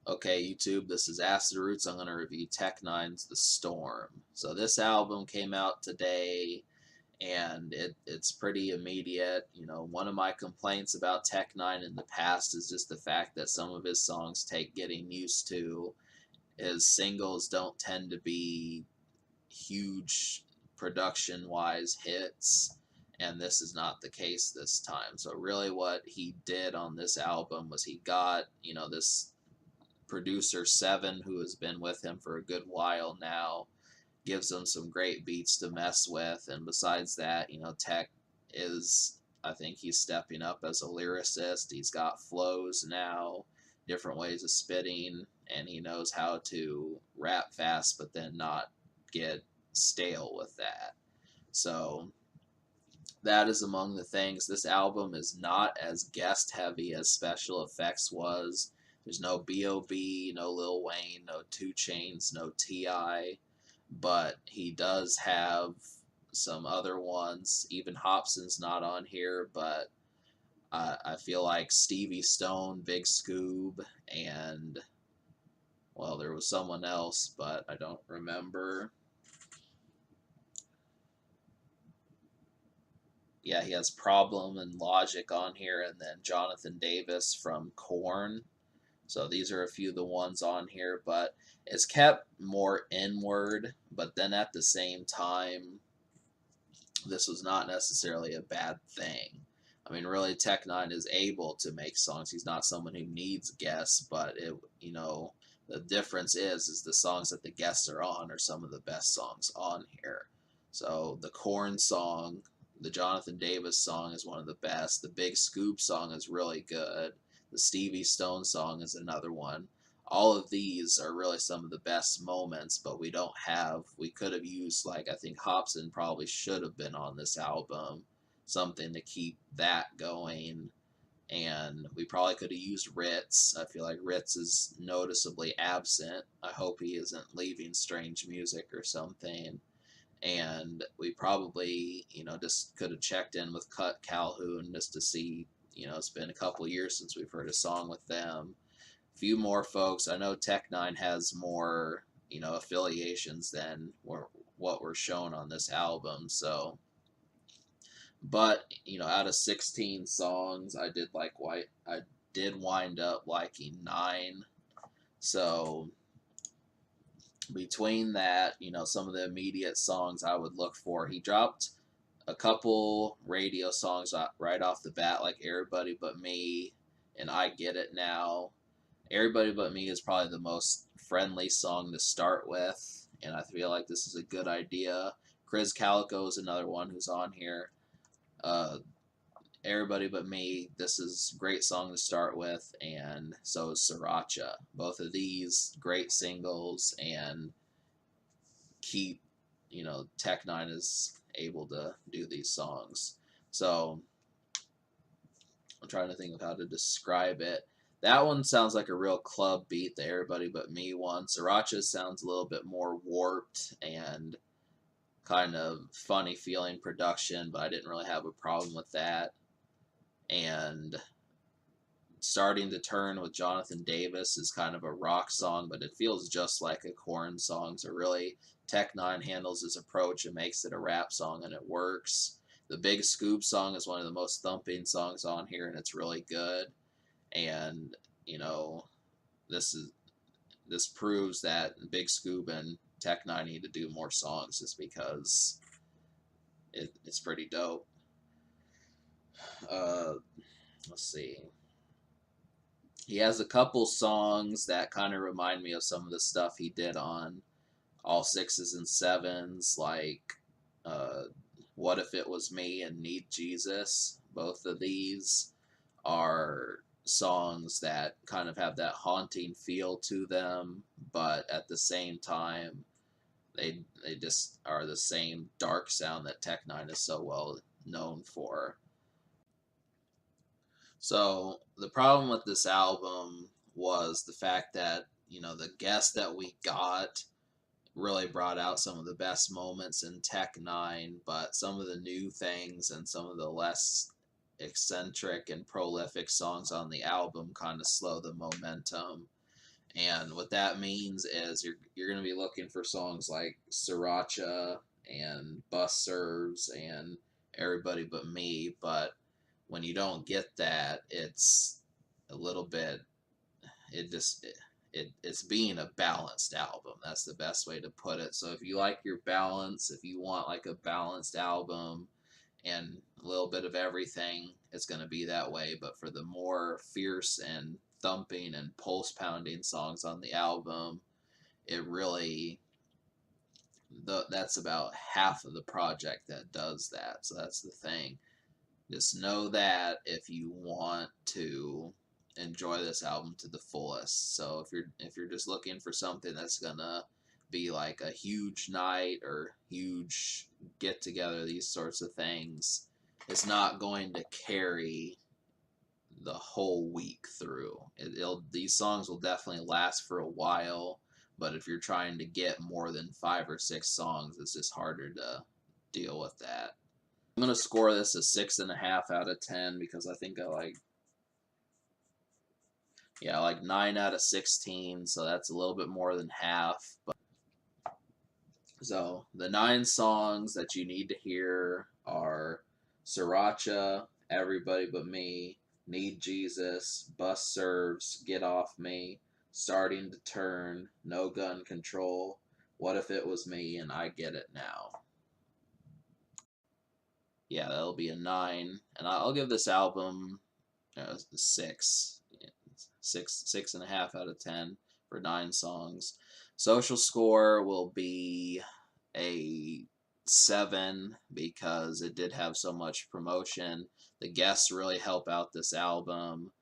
Okay, YouTube, this is Acid Roots. I'm going to review N9ne's The Storm. So this album came out today, and it's pretty immediate. You know, one of my complaints about N9ne in the past is just the fact that some of his songs take getting used to. His singles don't tend to be huge production-wise hits, and this is not the case this time. So really what he did on this album was he got, this producer Seven, who has been with him for a good while now, gives him some great beats to mess with. And besides that, Tech is, I think he's stepping up as a lyricist. He's got flows now, different ways of spitting, and he knows how to rap fast, but then not get stale with that. So that is among the things. This album is not as guest heavy as Special Effects was. There's no B.O.B., no Lil Wayne, no 2 Chainz, no T.I., but he does have some other ones. Even Hobson's not on here, but I feel like Stevie Stone, Big Scoob, and, well, there was someone else, but I don't remember. Yeah, he has Problem and Logic on here, and then Jonathan Davis from Korn. So these are a few of the ones on here, but it's kept more inward, but then at the same time, this was not necessarily a bad thing. I mean, really, N9ne is able to make songs. He's not someone who needs guests, but the difference is the songs that the guests are on are some of the best songs on here. So the Korn song, the Jonathan Davis song is one of the best. The Big Scoop song is really good. The Stevie Stone song is another one. All of these are really some of the best moments, but we could have used, like, I think Hobson probably should have been on this album, something to keep that going. And we probably could have used Ritz. I feel like Ritz is noticeably absent. I hope he isn't leaving Strange Music or something. And we probably, just could have checked in with Cut Calhoun just to see, it's been a couple years since we've heard a song with them. A few more folks. I know N9ne has more, affiliations than what were shown on this album. So, but out of 16 songs, I did wind up liking 9. So between that, some of the immediate songs I would look for, he dropped a couple radio songs right off the bat, like Everybody But Me and I Get It Now. Everybody But Me is probably the most friendly song to start with, and I feel like this is a good idea. Chris Calico is another one who's on here. Uh, Everybody But Me, this is a great song to start with, and so is Sriracha. Both of these great singles, and keep, N9ne is able to do these songs. So I'm trying to think of how to describe it. That one sounds like a real club beat, the Everybody But Me one. Sriracha sounds a little bit more warped and kind of funny feeling production, but I didn't really have a problem with that. And Starting to Turn with Jonathan Davis is kind of a rock song, but it feels just like a Korn song. So really, N9ne handles his approach and makes it a rap song, and it works. The Big Scoop song is one of the most thumping songs on here, and it's really good. And this is this proves that Big Scoop and N9ne need to do more songs, just because it's pretty dope. Uh, let's see. He has a couple songs that kind of remind me of some of the stuff he did on All Sixes and Sevens, like uh, What If It Was Me and Need Jesus. Both of these are songs that kind of have that haunting feel to them, but at the same time, they just are the same dark sound that N9ne is so well known for. So the problem with this album was the fact that, the guests that we got really brought out some of the best moments in N9ne, but some of the new things and some of the less eccentric and prolific songs on the album kind of slow the momentum. And what that means is you're going to be looking for songs like Sriracha and Bus Serves and Everybody But Me, but when you don't get that, it's a little bit it just it's being a balanced album. That's the best way to put it. So if you like your balance, if you want like a balanced album and a little bit of everything, it's going to be that way. But for the more fierce and thumping and pulse pounding songs on the album, it really that's about half of the project that does that. So that's the thing. Just know that if you want to enjoy this album to the fullest. So if you're just looking for something that's gonna be like a huge night or huge get together, these sorts of things, it's not going to carry the whole week through. These songs will definitely last for a while, but if you're trying to get more than 5 or 6 songs, it's just harder to deal with that. I'm gonna score this a 6.5 out of 10 because I think I like, yeah, I like 9 out of 16, so that's a little bit more than half. But so the 9 songs that you need to hear are Sriracha, Everybody But Me, Need Jesus, Bus Serves, Get Off Me, Starting to Turn, No Gun Control, What If It Was Me, and I Get It Now. Yeah, that'll be a 9, and I'll give this album a 6.5 out of 10 for 9 songs. Social score will be a 7 because it did have so much promotion. The guests really help out this album,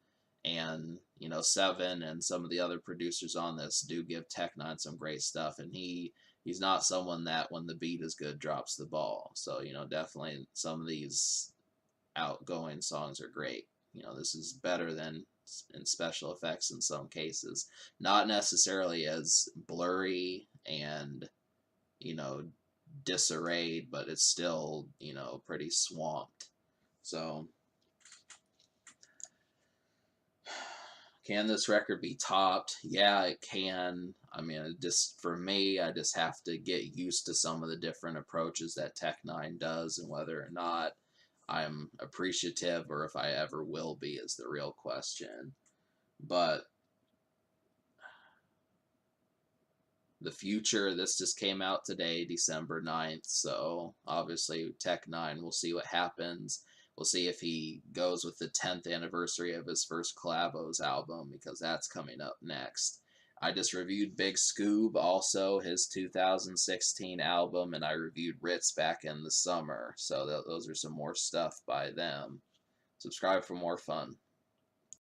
and 7 and some of the other producers on this do give N9ne some great stuff, and he's not someone that when the beat is good drops the ball. So definitely some of these outgoing songs are great. This is better than in special effects in some cases. Not necessarily as blurry and you know disarrayed, but it's still pretty swamped. So can this record be topped? Yeah, it can. I mean, just for me, I just have to get used to some of the different approaches that N9ne does, and whether or not I'm appreciative or if I ever will be is the real question. But the future, this just came out today, December 9th, so obviously N9ne, we'll see what happens. We'll see if he goes with the 10th anniversary of his first Collabos album, because that's coming up next. I just reviewed Big Scoob, also his 2016 album, and I reviewed Ritz back in the summer, so those are some more stuff by them. Subscribe for more fun.